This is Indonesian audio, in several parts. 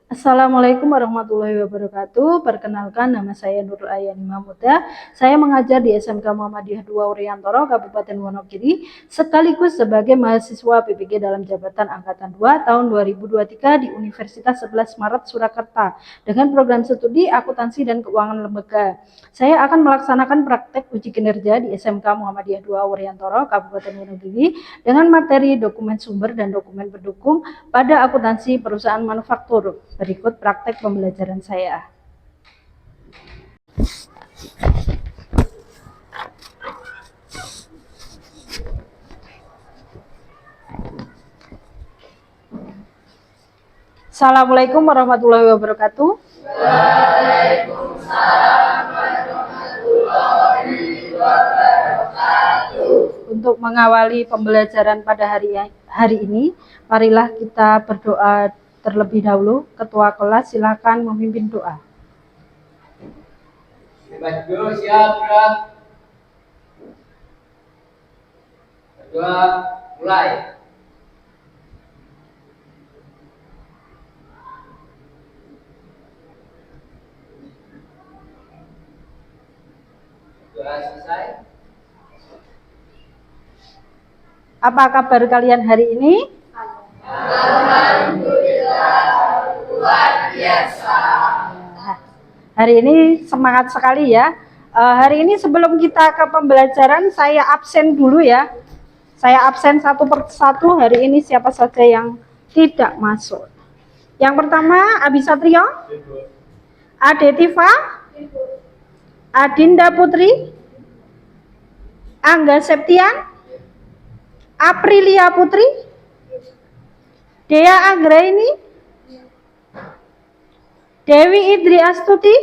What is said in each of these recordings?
Assalamualaikum warahmatullahi wabarakatuh. Perkenalkan, nama saya Nurul Ayani Mahmuda. Saya mengajar di SMK Muhammadiyah II Wuryantoro, Kabupaten Wonogiri, sekaligus sebagai mahasiswa PPG dalam jabatan Angkatan 2 tahun 2023 di Universitas 11 Maret Surakarta dengan program studi Akuntansi dan Keuangan Lembaga. Saya akan melaksanakan praktek uji kinerja di SMK Muhammadiyah II Wuryantoro, Kabupaten Wonogiri dengan materi dokumen sumber dan dokumen pendukung pada akuntansi perusahaan manufaktur. Berikut praktek pembelajaran saya. Assalamualaikum warahmatullahi wabarakatuh. Waalaikumsalam warahmatullahi wabarakatuh. Untuk mengawali pembelajaran pada hari ini, marilah kita berdoa terlebih dahulu. Ketua kelas silakan memimpin doa. Bebas dulu, siap, gerak. Berdoa, mulai. Doa selesai. Apa kabar kalian hari ini? Alhamdulillah, luar biasa. Hari ini semangat sekali ya. Hari ini sebelum kita ke pembelajaran, saya absen dulu ya. Saya absen satu persatu. Hari ini siapa saja yang tidak masuk? Yang pertama, Abi Satrio, Ade Tifa, Adinda Putri, Angga Septian, Aprilia Putri, Dea Anggraini, Dewi Idri Astuti,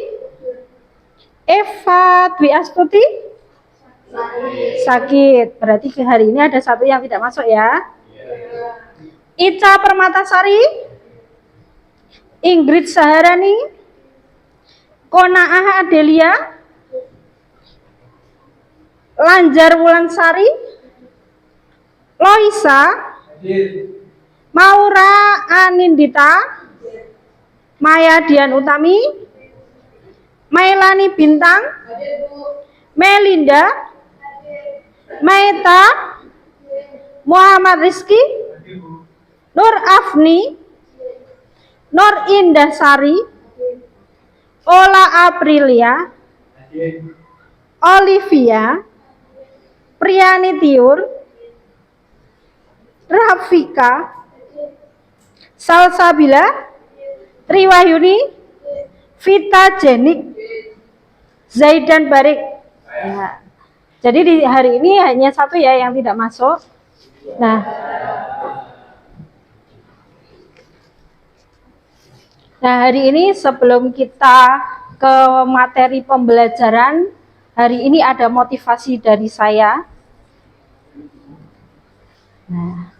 Eva Dwi Astuti, sakit. Berarti hari ini ada satu yang tidak masuk ya. Ica Permatasari, Ingrid Saharani, Konaah Adelia, Lanjar Wulansari, Loisa, Maura Anindita, Maya Dian Utami, Mailani Bintang, Melinda, Maeta, Muhammad Rizky, Nur Afni, Nur Indah Sari, Ola Aprilia, Olivia, Priani Tiur, Rafika, Salsabila, Triwahyuni, Vita Jenik, Zaidan Barik. Ya. Jadi di hari ini hanya satu ya yang tidak masuk. Nah, hari ini sebelum kita ke materi pembelajaran, hari ini ada motivasi dari saya. Nah,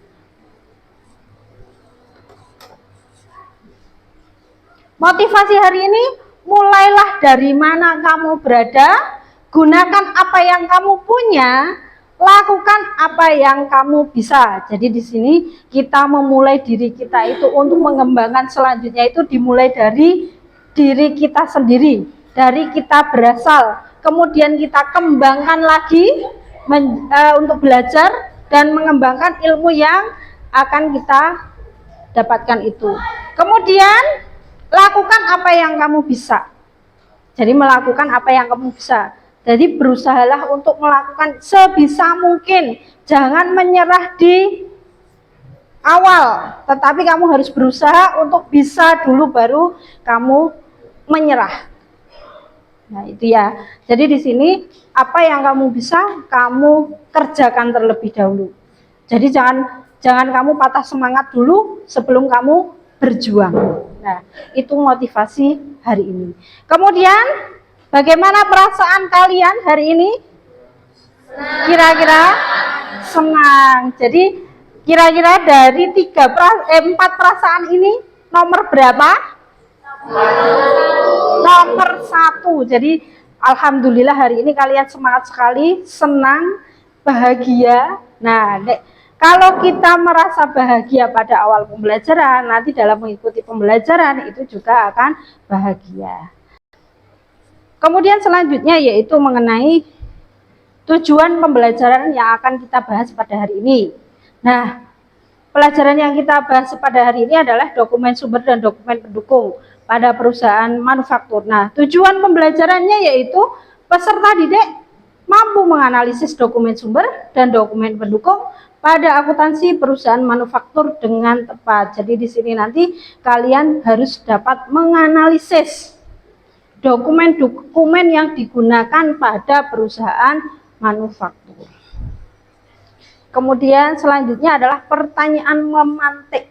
motivasi hari ini, mulailah dari mana kamu berada, gunakan apa yang kamu punya, lakukan apa yang kamu bisa. Jadi di sini kita memulai diri kita itu untuk mengembangkan selanjutnya itu dimulai dari diri kita sendiri, dari kita berasal, kemudian kita kembangkan lagi untuk belajar dan mengembangkan ilmu yang akan kita dapatkan itu. Kemudian lakukan apa yang kamu bisa. Jadi melakukan apa yang kamu bisa. Jadi berusahalah untuk melakukan sebisa mungkin. Jangan menyerah di awal, tetapi kamu harus berusaha untuk bisa dulu baru kamu menyerah. Nah, itu ya. Jadi di sini apa yang kamu bisa, kamu kerjakan terlebih dahulu. Jadi jangan kamu patah semangat dulu sebelum kamu berjuang. Nah, itu motivasi hari ini. Kemudian, bagaimana perasaan kalian hari ini? Kira-kira senang. Jadi, kira-kira dari 4 perasaan ini, nomor berapa? Nomor 1. Jadi, alhamdulillah hari ini kalian semangat sekali, senang, bahagia. Nah, Kalau kita merasa bahagia pada awal pembelajaran, nanti dalam mengikuti pembelajaran itu juga akan bahagia. Kemudian selanjutnya yaitu mengenai tujuan pembelajaran yang akan kita bahas pada hari ini. Nah, pelajaran yang kita bahas pada hari ini adalah dokumen sumber dan dokumen pendukung pada perusahaan manufaktur. Nah, tujuan pembelajarannya yaitu peserta didik mampu menganalisis dokumen sumber dan dokumen pendukung pada akuntansi perusahaan manufaktur dengan tepat. Jadi di sini nanti kalian harus dapat menganalisis dokumen-dokumen yang digunakan pada perusahaan manufaktur. Kemudian selanjutnya adalah pertanyaan memantik.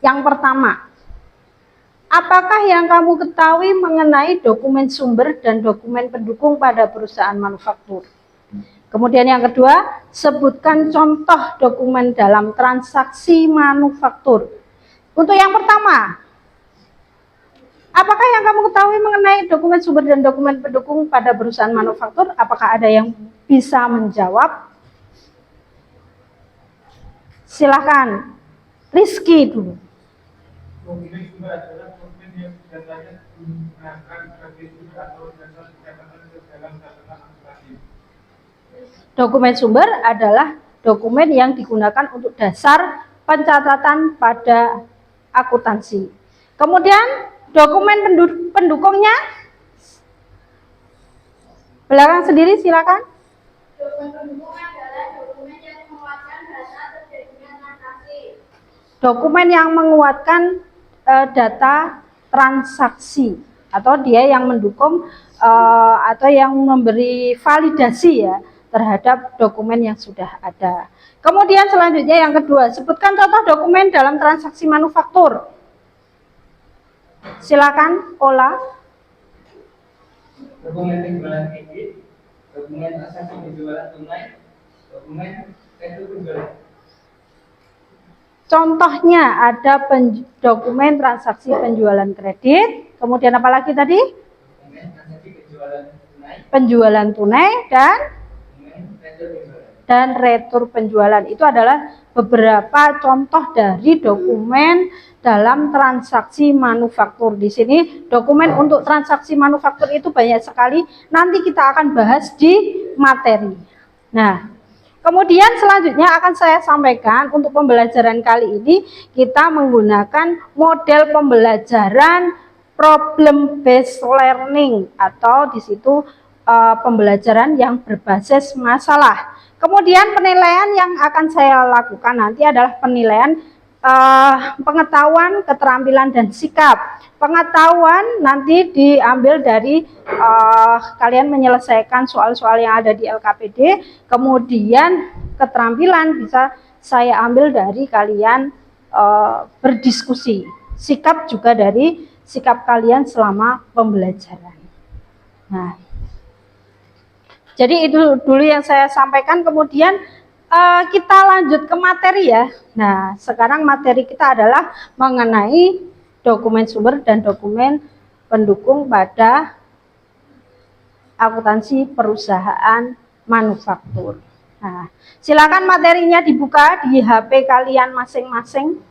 Yang pertama, apakah yang kamu ketahui mengenai dokumen sumber dan dokumen pendukung pada perusahaan manufaktur? Kemudian yang kedua, sebutkan contoh dokumen dalam transaksi manufaktur. Untuk yang pertama, apakah yang kamu ketahui mengenai dokumen sumber dan dokumen pendukung pada perusahaan manufaktur? Apakah ada yang bisa menjawab? Silakan, Rizky dulu. Dokumen sumber adalah dokumen yang biasanya digunakan sebagai sumber atau dasar catatan dalam catatan akuntansi. Dokumen sumber adalah dokumen yang digunakan untuk dasar pencatatan pada akuntansi. Kemudian dokumen pendukungnya, belakang sendiri silakan. Dokumen pendukung adalah dokumen yang menguatkan data terjadinya transaksi. Dokumen yang menguatkan data transaksi atau dia yang mendukung atau yang memberi validasi ya terhadap dokumen yang sudah ada. Kemudian selanjutnya yang kedua, sebutkan contoh dokumen dalam transaksi manufaktur. Silakan, Ola. Dokumen penjualan kredit, dokumen transaksi penjualan tunai, dokumen retur penjualan. Contohnya ada dokumen transaksi penjualan kredit, kemudian apa lagi tadi? Dokumen transaksi penjualan tunai, Penjualan tunai dan retur penjualan. Itu adalah beberapa contoh dari dokumen dalam transaksi manufaktur. Di sini dokumen untuk transaksi manufaktur itu banyak sekali. Nanti kita akan bahas di materi. Nah, kemudian selanjutnya akan saya sampaikan untuk pembelajaran kali ini kita menggunakan model pembelajaran problem based learning atau di situ pembelajaran yang berbasis masalah. Kemudian penilaian yang akan saya lakukan nanti adalah penilaian pengetahuan, keterampilan, dan sikap. Pengetahuan nanti diambil dari kalian menyelesaikan soal-soal yang ada di LKPD. Kemudian keterampilan bisa saya ambil dari kalian berdiskusi. Sikap juga dari sikap kalian selama pembelajaran. Nah, jadi itu dulu yang saya sampaikan. Kemudian kita lanjut ke materi ya. Nah, sekarang materi kita adalah mengenai dokumen sumber dan dokumen pendukung pada akuntansi perusahaan manufaktur. Nah, silakan materinya dibuka di HP kalian masing-masing.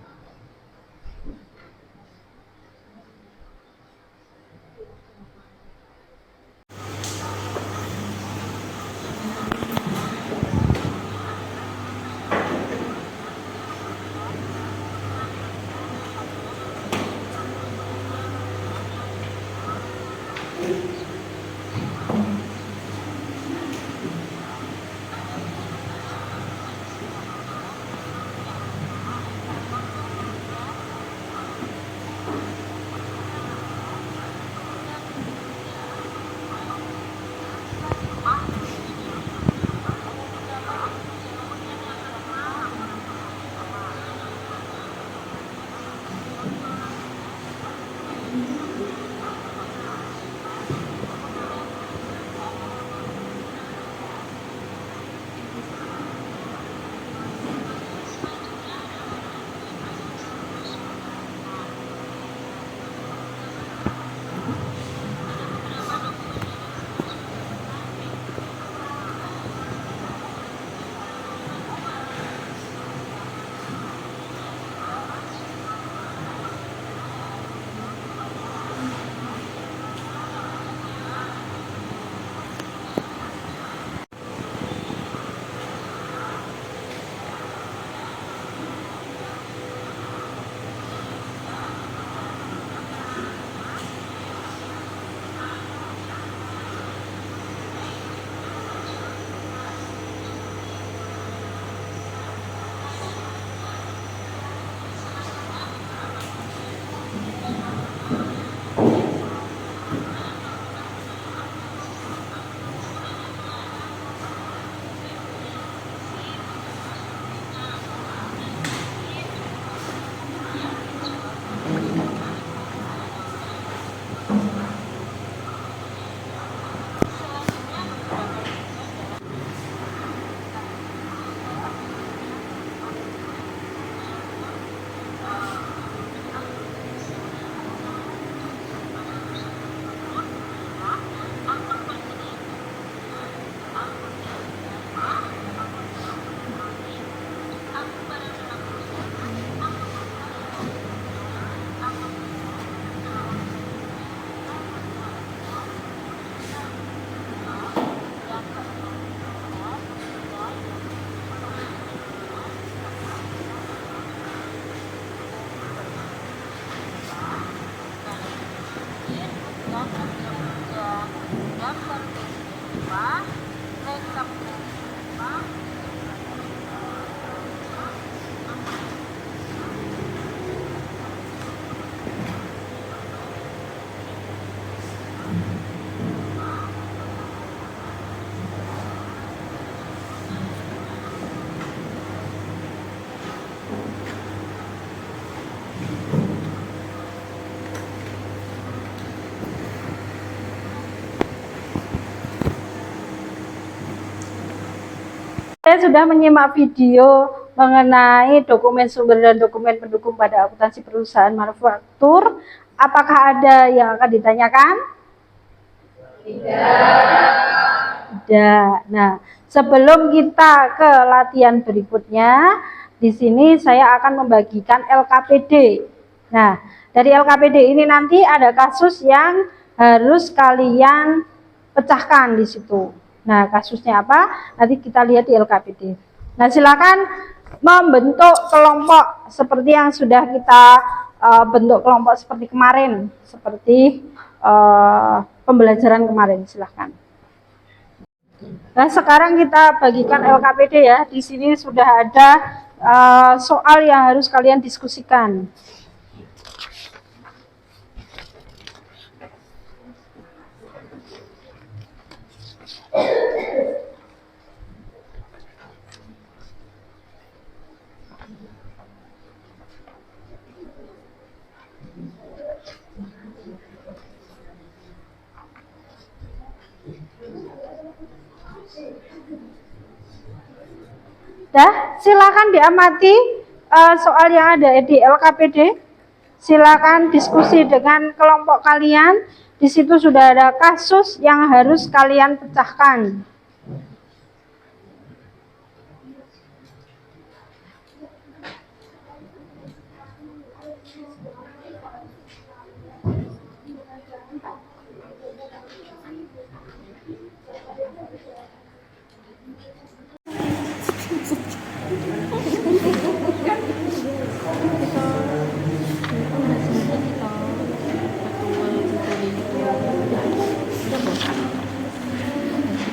Saya sudah menyimak video mengenai dokumen sumber dan dokumen pendukung pada akuntansi perusahaan manufaktur. Apakah ada yang akan ditanyakan? Tidak. Nah, sebelum kita ke latihan berikutnya, di sini saya akan membagikan LKPD. Nah, dari LKPD ini nanti ada kasus yang harus kalian pecahkan di situ. Nah, kasusnya apa? Nanti kita lihat di LKPD. Nah, silakan membentuk kelompok seperti yang sudah kita bentuk kelompok seperti kemarin, seperti pembelajaran kemarin. Silakan. Nah, sekarang kita bagikan LKPD ya. Di sini sudah ada soal yang harus kalian diskusikan. Silakan diamati soal yang ada di LKPD. Silakan diskusi dengan kelompok kalian. Di situ sudah ada kasus yang harus kalian pecahkan.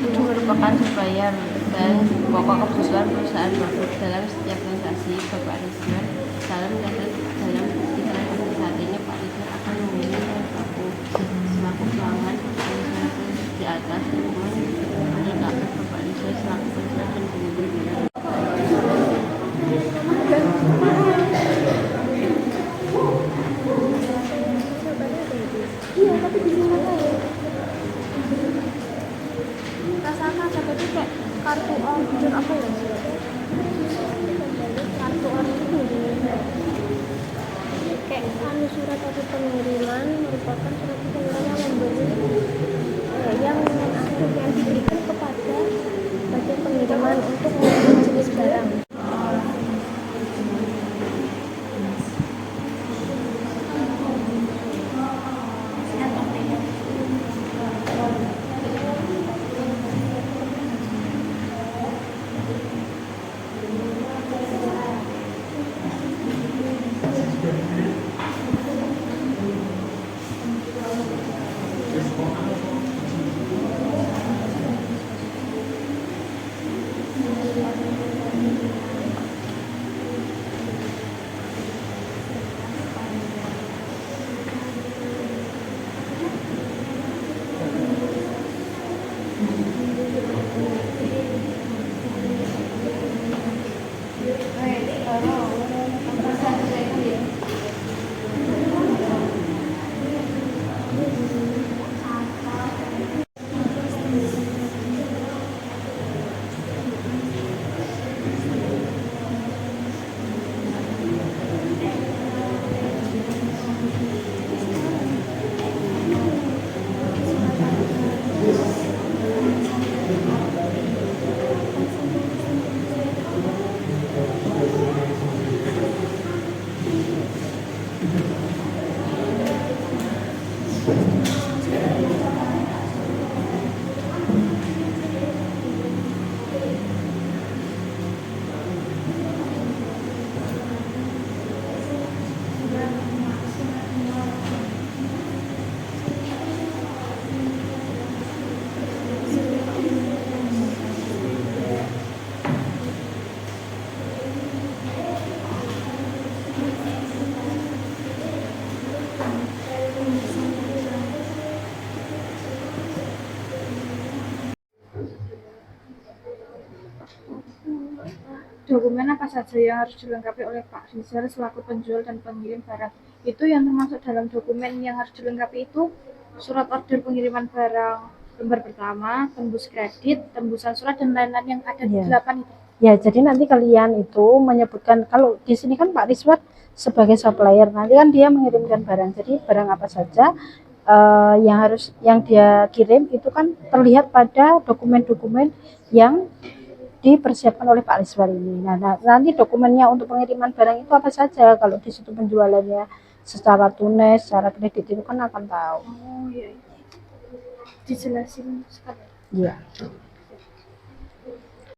Itu merupakan supplier dan pokok kebutuhan perusahaan produk dalam setiap transaksi. Bapak Ridwan dalam transaksi saat ini Pak Ridwan akan memilih aku selaku pelanggan di atas dokumen menyikapi Bapak Ridwan selaku penjual dan pengunjung. Rasakan seperti kayak kartu order apa ya? Kartu order kayak surat atau pengiriman merupakan surat pengiriman yang memberi yang aktif yang diberikan kepada bagian pengiriman untuk mengirim jenis barang. Dokumen apa saja yang harus dilengkapi oleh Pak Rizal selaku penjual dan pengirim barang? Itu yang termasuk dalam dokumen yang harus dilengkapi itu surat order pengiriman barang lembar pertama, tembus kredit, tembusan surat dan lain-lain yang ada di 8 itu. Ya, jadi nanti kalian itu menyebutkan, kalau di sini kan Pak Rizwan sebagai supplier, nanti kan dia mengirimkan barang. Jadi barang apa saja yang dia kirim itu kan terlihat pada dokumen-dokumen yang dipersiapkan oleh Pak Rizwan ini. Nah, nanti dokumennya untuk pengiriman barang itu apa saja? Kalau di situ penjualannya secara tunai, secara kredit itu kan akan tahu. Oh iya, dijelasin sekali. Iya.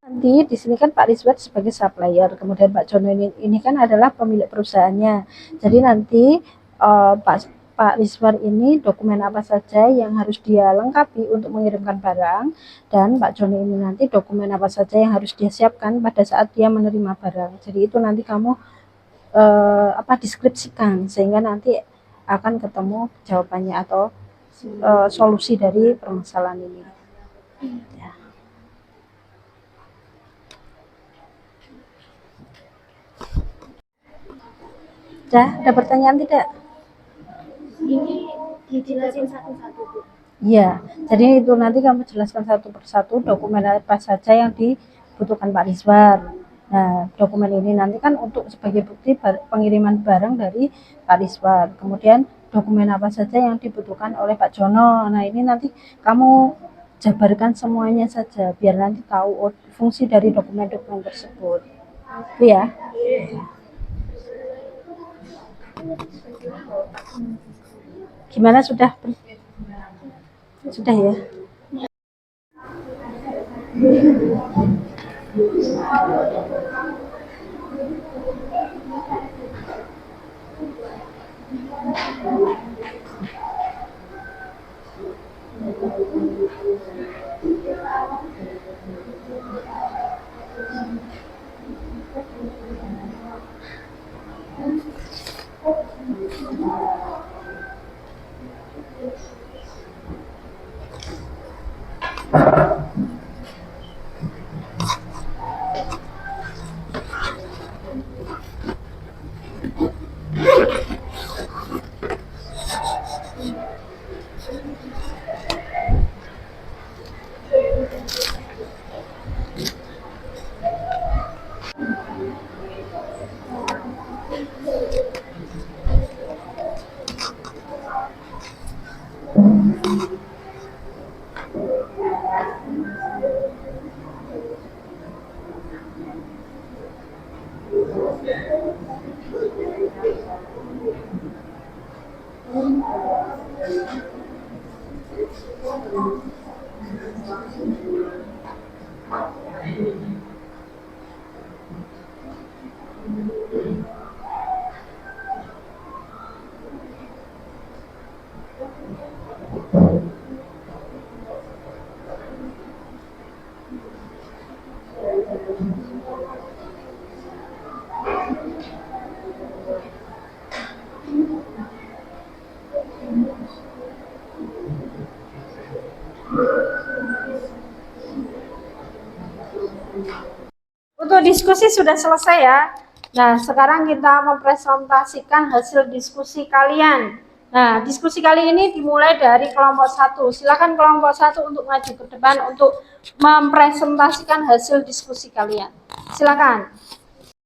Nanti di sini kan Pak Rizwan sebagai supplier, kemudian Pak Jono ini kan adalah pemilik perusahaannya. Jadi nanti Pak Rizwan ini dokumen apa saja yang harus dia lengkapi untuk mengirimkan barang, dan Pak Jono ini nanti dokumen apa saja yang harus dia siapkan pada saat dia menerima barang. Jadi itu nanti kamu deskripsikan sehingga nanti akan ketemu jawabannya atau solusi dari permasalahan ini. Ya. Ada pertanyaan tidak? Ini dijelasin satu-satu, Bu. Iya, jadi itu nanti kamu jelaskan satu persatu dokumen apa saja yang dibutuhkan Pak Rizwan. Nah, dokumen ini nanti kan untuk sebagai bukti pengiriman barang dari Pak Rizwan. Kemudian dokumen apa saja yang dibutuhkan oleh Pak Jono. Nah, ini nanti kamu jabarkan semuanya saja biar nanti tahu fungsi dari dokumen-dokumen tersebut. Itu ya. Gimana, sudah ya? Untuk diskusi sudah selesai ya. Nah, sekarang kita mempresentasikan hasil diskusi kalian. Nah, diskusi kali ini dimulai dari kelompok 1. Silakan kelompok 1 untuk maju ke depan untuk mempresentasikan hasil diskusi kalian. Silakan.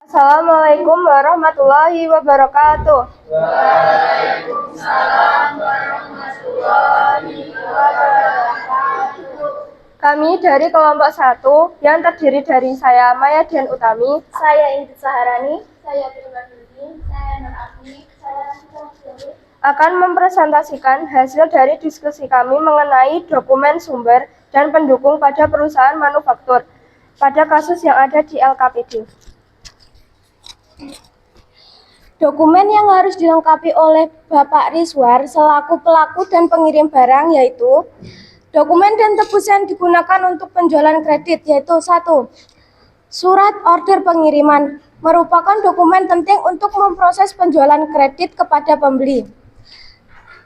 Assalamualaikum warahmatullahi wabarakatuh. Waalaikumsalam warahmatullahi wabarakatuh. Kami dari kelompok 1 yang terdiri dari saya Maya Dian Utami, saya Ingrid Saharani, Saya Pribadi, saya Nur Agni, saya Siti, akan mempresentasikan hasil dari diskusi kami mengenai dokumen sumber dan pendukung pada perusahaan manufaktur pada kasus yang ada di LKPD. Dokumen yang harus dilengkapi oleh Bapak Rizwan selaku pelaku dan pengirim barang yaitu dokumen dan tebus yang digunakan untuk penjualan kredit, yaitu 1. Surat order pengiriman merupakan dokumen penting untuk memproses penjualan kredit kepada pembeli.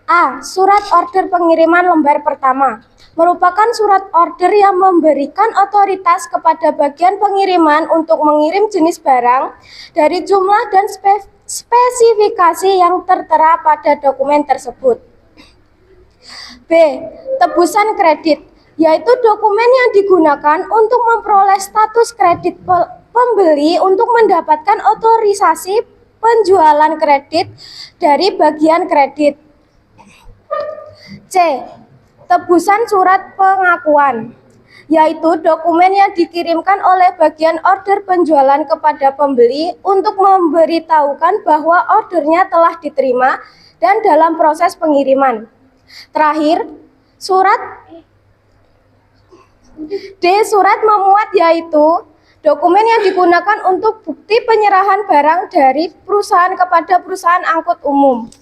A. Surat order pengiriman lembar pertama merupakan surat order yang memberikan otoritas kepada bagian pengiriman untuk mengirim jenis barang dari jumlah dan spesifikasi yang tertera pada dokumen tersebut. B. Tebusan kredit yaitu dokumen yang digunakan untuk memperoleh status kredit pembeli untuk mendapatkan otorisasi penjualan kredit dari bagian kredit. C. Tebusan surat pengakuan, yaitu dokumen yang dikirimkan oleh bagian order penjualan kepada pembeli untuk memberitahukan bahwa ordernya telah diterima dan dalam proses pengiriman. Terakhir, surat memuat, yaitu dokumen yang digunakan untuk bukti penyerahan barang dari perusahaan kepada perusahaan angkut umum.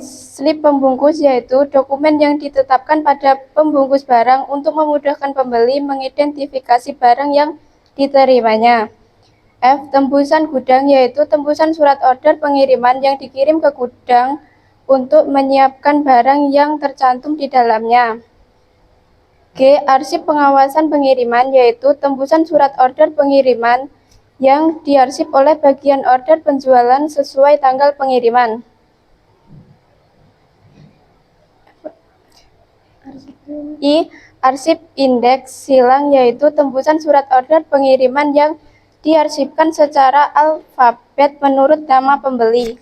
Slip pembungkus, yaitu dokumen yang ditetapkan pada pembungkus barang untuk memudahkan pembeli mengidentifikasi barang yang diterimanya. Tembusan gudang, yaitu tembusan surat order pengiriman yang dikirim ke gudang untuk menyiapkan barang yang tercantum di dalamnya. Arsip pengawasan pengiriman, yaitu tembusan surat order pengiriman yang diarsip oleh bagian order penjualan sesuai tanggal pengiriman. Arsip indeks silang, yaitu tembusan surat order pengiriman yang diarsipkan secara alfabet menurut nama pembeli.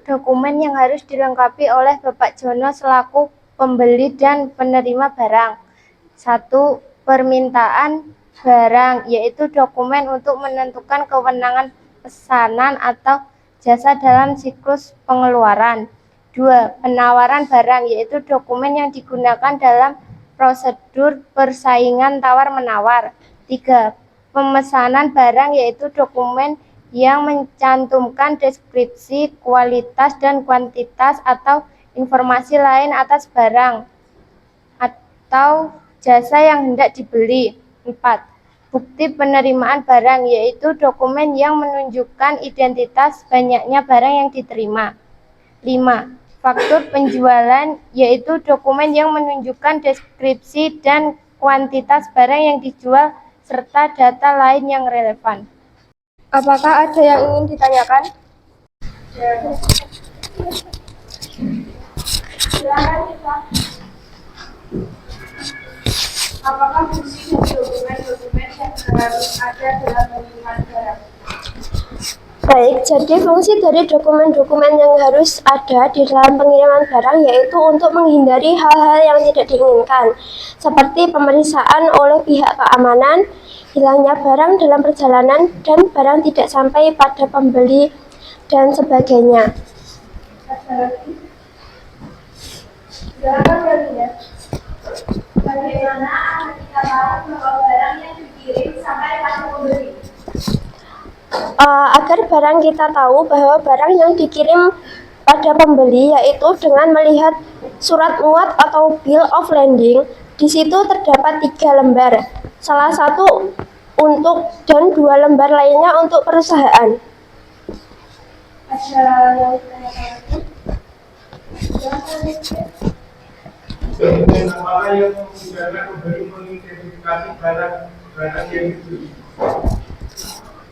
Dokumen yang harus dilengkapi oleh Bapak Jono selaku pembeli dan penerima barang. 1. Permintaan barang, yaitu dokumen untuk menentukan kewenangan pesanan atau jasa dalam siklus pengeluaran. 2. Penawaran barang, yaitu dokumen yang digunakan dalam prosedur persaingan tawar-menawar. 3. Pemesanan barang, yaitu dokumen yang mencantumkan deskripsi, kualitas, dan kuantitas atau informasi lain atas barang atau jasa yang hendak dibeli. 4. Bukti penerimaan barang, yaitu dokumen yang menunjukkan identitas banyaknya barang yang diterima. 5. Faktur penjualan, yaitu dokumen yang menunjukkan deskripsi dan kuantitas barang yang dijual serta data lain yang relevan. Apakah ada yang ingin ditanyakan? Apakah fungsi dari dokumen-dokumen yang harus ada dalam pengiriman barang? Baik, jadi fungsi dari dokumen-dokumen yang harus ada di dalam pengiriman barang yaitu untuk menghindari hal-hal yang tidak diinginkan, seperti pemeriksaan oleh pihak keamanan, hilangnya barang dalam perjalanan, dan barang tidak sampai pada pembeli, dan sebagainya. Bagaimana kita tahu bahwa barang yang dikirim sampai pada pembeli? Agar barang kita tahu bahwa barang yang dikirim pada pembeli yaitu dengan melihat surat muat atau bill of lading. Di situ terdapat 3 lembar, salah satu untuk dan 2 lembar lainnya untuk perusahaan. Ada yang Dokumen apa yang memudahkan pembeli mengidentifikasi barang yang dibeli?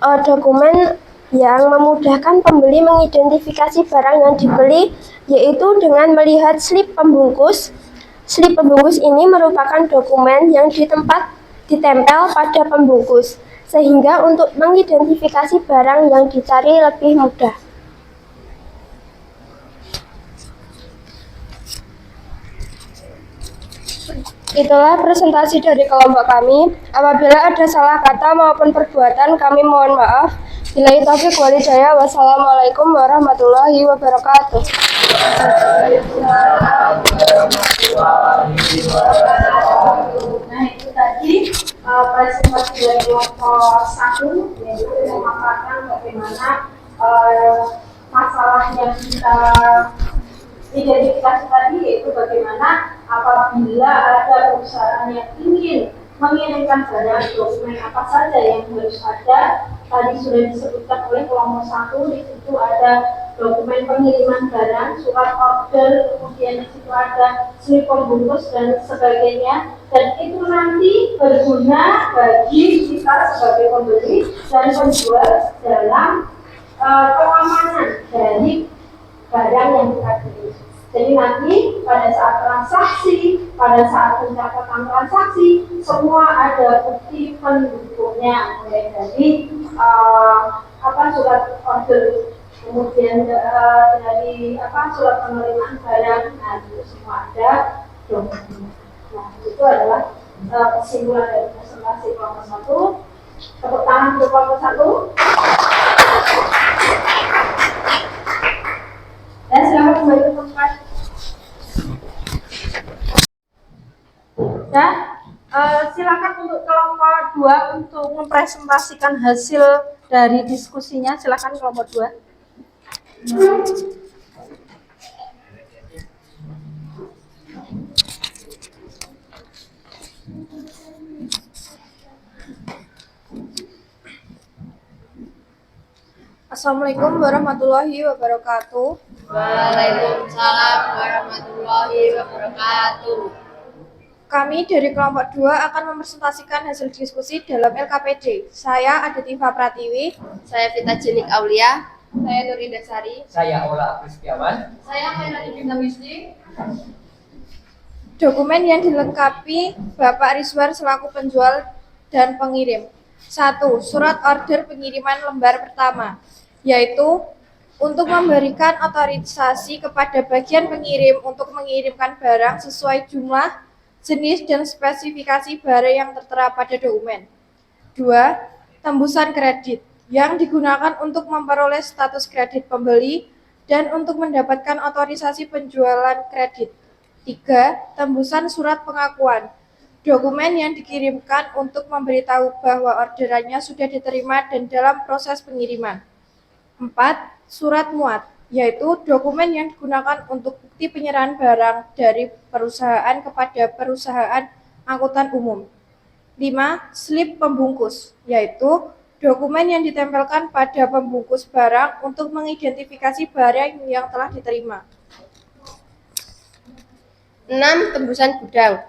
Dokumen yang memudahkan pembeli mengidentifikasi barang yang dibeli yaitu dengan melihat slip pembungkus. Slip pembungkus ini merupakan dokumen yang ditempel pada pembungkus, sehingga untuk mengidentifikasi barang yang dicari lebih mudah. Itulah presentasi dari kelompok kami. Apabila ada salah kata maupun perbuatan, kami mohon maaf. Billahi taufiq wal hidayah. Wassalamualaikum warahmatullahi wabarakatuh. Nah, itu tadi presentasi dari kelompok 1, yaitu memaparkan bagaimana masalah yang kita identifikasi tadi, yaitu bagaimana apabila ada perusahaan yang ingin mengirimkan barang, dokumen apa saja yang harus ada. Tadi sudah disebutkan oleh kelompok 1, di situ ada dokumen pengiriman barang, surat order, kemudian di situ ada slip pembungkus dan sebagainya. Dan itu nanti berguna bagi kita sebagai pembeli dan penjual dalam pengamanan dari barang yang kita beli. Jadi nanti pada saat transaksi, pada saat pencatatan transaksi, semua ada bukti pendukungnya, mulai dari surat order, kemudian dari surat penerimaan barang, nah itu semua ada dokumen. Nah itu adalah kesimpulan dari presentasi kelompok 1. Tepuk tangan untuk kelompok 1. Dan silakan kembali ke tempat. Ya, silakan untuk kelompok 2 untuk mempresentasikan hasil dari diskusinya. Silakan kelompok 2. Assalamualaikum warahmatullahi wabarakatuh. Waalaikumsalam warahmatullahi wabarakatuh. Kami dari kelompok 2 akan mempresentasikan hasil diskusi dalam LKPD. Saya Adetifa Pratiwi. Saya Vita Jenik Aulia. Saya Nurinda Sari. Saya Ola Kristiawan. Saya Melani Bintang Wisni. Dokumen yang dilengkapi Bapak Rizwan selaku penjual dan pengirim. 1. Surat order pengiriman lembar pertama, yaitu untuk memberikan otorisasi kepada bagian pengirim untuk mengirimkan barang sesuai jumlah, jenis, dan spesifikasi barang yang tertera pada dokumen. 2. Tembusan kredit yang digunakan untuk memperoleh status kredit pembeli dan untuk mendapatkan otorisasi penjualan kredit. 3. Tembusan surat pengakuan, dokumen yang dikirimkan untuk memberitahu bahwa orderannya sudah diterima dan dalam proses pengiriman. 4. Surat muat, yaitu dokumen yang digunakan untuk bukti penyerahan barang dari perusahaan kepada perusahaan angkutan umum. 5. Slip pembungkus, yaitu dokumen yang ditempelkan pada pembungkus barang untuk mengidentifikasi barang yang telah diterima. 6. Tembusan gudang,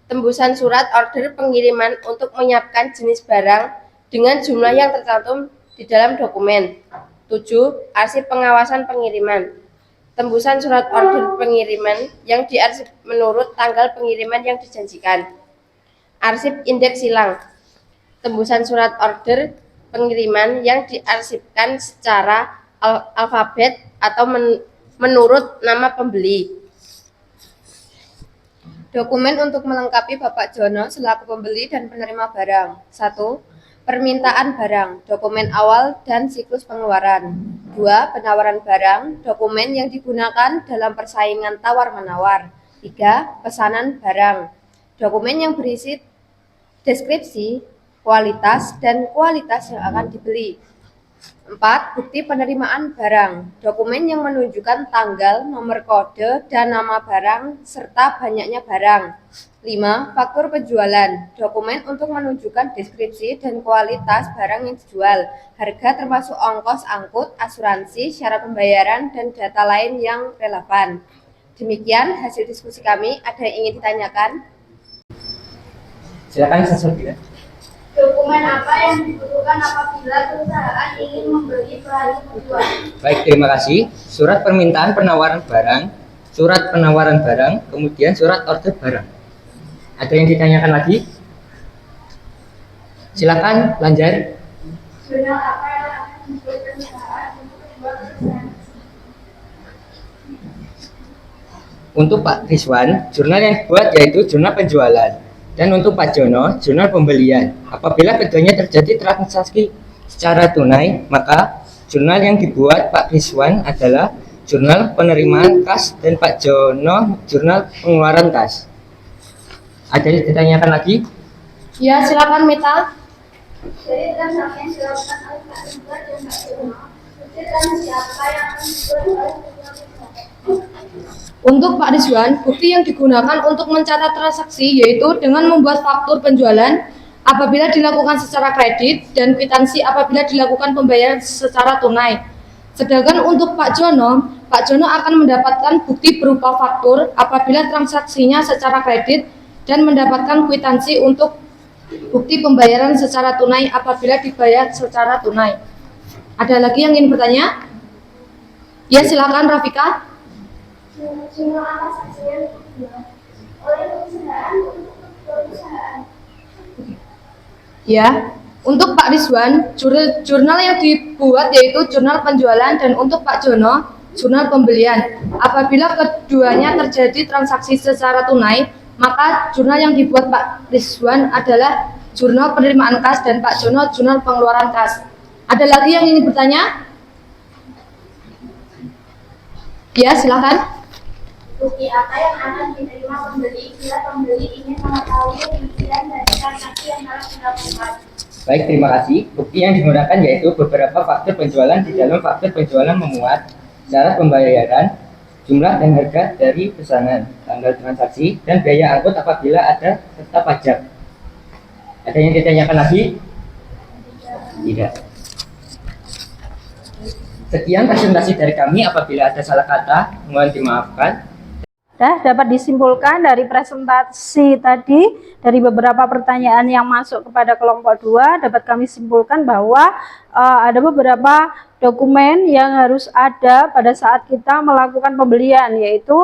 tembusan surat order pengiriman untuk menyiapkan jenis barang dengan jumlah yang tercantum di dalam dokumen. 7. Arsip pengawasan pengiriman, tembusan surat order pengiriman yang diarsip menurut tanggal pengiriman yang dijanjikan. Arsip indeks silang, tembusan surat order pengiriman yang diarsipkan secara alfabet atau menurut nama pembeli. Dokumen untuk melengkapi Bapak Jono selaku pembeli dan penerima barang. 1. Permintaan barang, dokumen awal dan siklus pengeluaran. 2. Penawaran barang, dokumen yang digunakan dalam persaingan tawar-menawar. 3. Pesanan barang, dokumen yang berisi deskripsi, kualitas, dan kualitas yang akan dibeli. 4. Bukti penerimaan barang, dokumen yang menunjukkan tanggal, nomor kode, dan nama barang, serta banyaknya barang. 5. Faktur penjualan, dokumen untuk menunjukkan deskripsi dan kualitas barang yang dijual, harga termasuk ongkos angkut, asuransi, syarat pembayaran, dan data lain yang relevan. Demikian hasil diskusi kami. Ada yang ingin ditanyakan? Silakan sesuai. Dokumen apa yang dibutuhkan apabila perusahaan ingin membeli pelani penjual? Baik, terima kasih. Surat permintaan penawaran barang, surat penawaran barang, kemudian surat order barang. Ada yang ditanyakan lagi? Silakan, lanjut. Jurnal apa yang akan dibuat perusahaan untuk menjual perusahaan? Untuk Pak Rizwan, jurnal yang dibuat yaitu jurnal penjualan. Dan untuk Pak Jono, jurnal pembelian. Apabila keduanya terjadi transaksi secara tunai, maka jurnal yang dibuat Pak Rizwan adalah jurnal penerimaan kas dan Pak Jono jurnal pengeluaran kas. Ada yang ditanyakan lagi? Ya, silakan Mita. Jadi transaksi yang dilakukan oleh Pak Rizwan dan Pak Jono, bukti transaksi apa yang akan dibuat oleh kedua pihak? Untuk Pak Rizwan, bukti yang digunakan untuk mencatat transaksi yaitu dengan membuat faktur penjualan apabila dilakukan secara kredit dan kwitansi apabila dilakukan pembayaran secara tunai. Sedangkan untuk Pak Jono akan mendapatkan bukti berupa faktur apabila transaksinya secara kredit dan mendapatkan kwitansi untuk bukti pembayaran secara tunai apabila dibayar secara tunai. Ada lagi yang ingin bertanya? Ya, silakan Rafika. Jurnal apa saja yang dibuat oleh perusahaan untuk perusahaan? Ya, untuk Pak Rizwan, jurnal yang dibuat yaitu jurnal penjualan, dan untuk Pak Jono, jurnal pembelian. Apabila keduanya terjadi transaksi secara tunai, maka jurnal yang dibuat Pak Rizwan adalah jurnal penerimaan kas dan Pak Jono jurnal pengeluaran kas. Ada lagi yang ingin bertanya? Ya, silakan. Bukti apa yang akan diterima pembeli bila pembeli ingin mengetahui rincian dari transaksi yang telah dilakukan? Baik, terima kasih. Bukti yang digunakan yaitu beberapa faktur penjualan. Di dalam faktur penjualan memuat syarat pembayaran, jumlah dan harga dari pesanan, tanggal transaksi, dan biaya angkut apabila ada, serta pajak. Ada yang ditanyakan lagi? Tidak. Sekian presentasi dari kami. Apabila ada salah kata, mohon dimaafkan. Dapat disimpulkan dari presentasi tadi, dari beberapa pertanyaan yang masuk kepada kelompok 2, dapat kami simpulkan bahwa ada beberapa dokumen yang harus ada pada saat kita melakukan pembelian, yaitu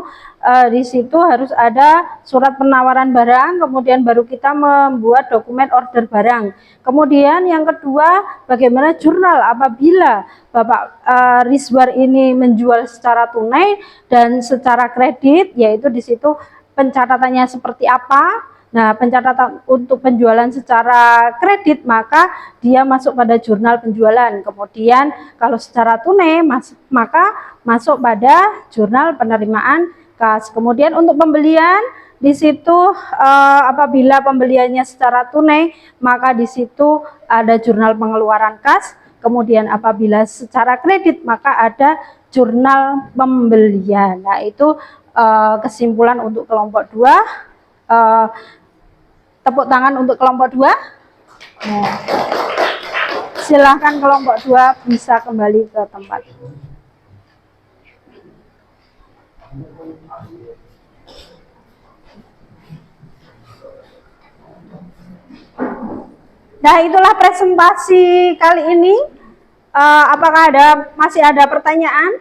di situ harus ada surat penawaran barang, kemudian baru kita membuat dokumen order barang. Kemudian yang kedua, bagaimana jurnal apabila Bapak Rizwar ini menjual secara tunai dan secara kredit, yaitu di situ pencatatannya seperti apa. Nah, pencatatan untuk penjualan secara kredit maka dia masuk pada jurnal penjualan. Kemudian kalau secara tunai maka masuk pada jurnal penerimaan kas. Kemudian untuk pembelian di situ apabila pembeliannya secara tunai maka di situ ada jurnal pengeluaran kas. Kemudian apabila secara kredit maka ada jurnal pembelian. Nah, itu kesimpulan untuk kelompok 2. Tepuk tangan untuk kelompok 2. Nah, silahkan kelompok 2 bisa kembali ke tempat. Nah, itulah presentasi kali ini. Apakah masih ada pertanyaan?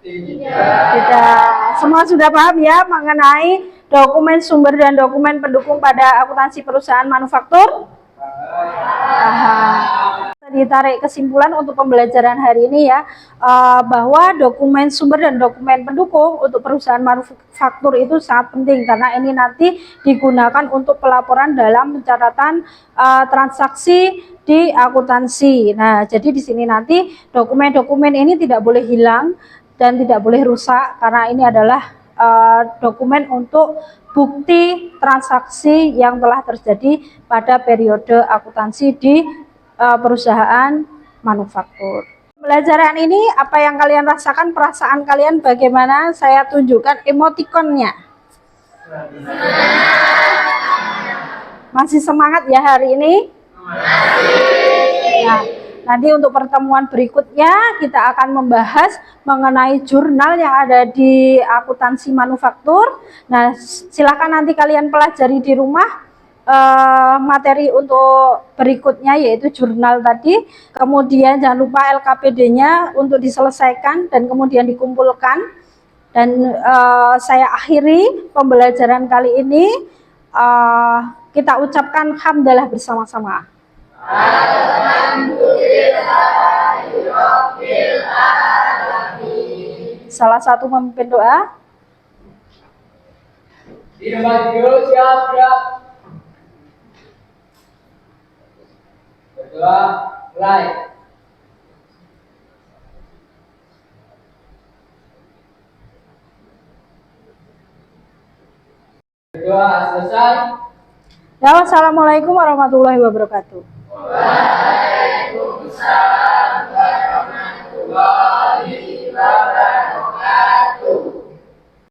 Tidak. Semua sudah paham ya mengenai dokumen sumber dan dokumen pendukung pada akuntansi perusahaan manufaktur? Ditarik kesimpulan untuk pembelajaran hari ini ya, bahwa dokumen sumber dan dokumen pendukung untuk perusahaan manufaktur itu sangat penting karena ini nanti digunakan untuk pelaporan dalam pencatatan transaksi di akuntansi. Nah, jadi di sini nanti dokumen-dokumen ini tidak boleh hilang dan tidak boleh rusak karena ini adalah dokumen untuk bukti transaksi yang telah terjadi pada periode akuntansi di perusahaan manufaktur. Pembelajaran ini apa yang kalian rasakan, perasaan kalian bagaimana? Saya tunjukkan emotikonnya. Masih semangat ya hari ini? Nah, nanti untuk pertemuan berikutnya kita akan membahas mengenai jurnal yang ada di akuntansi manufaktur. Nah, silakan nanti kalian pelajari di rumah materi untuk berikutnya yaitu jurnal tadi. Kemudian jangan lupa LKPD-nya untuk diselesaikan dan kemudian dikumpulkan. Dan saya akhiri pembelajaran kali ini. Kita ucapkan hamdalah bersama-sama. Salah satu memimpin doa. Di tempat duduk siap gerak. Berdoa mulai. Berdoa selesai. Ya, wassalamualaikum warahmatullahi wabarakatuh. Waalaikumsalam warahmatullahi wabarakatuh.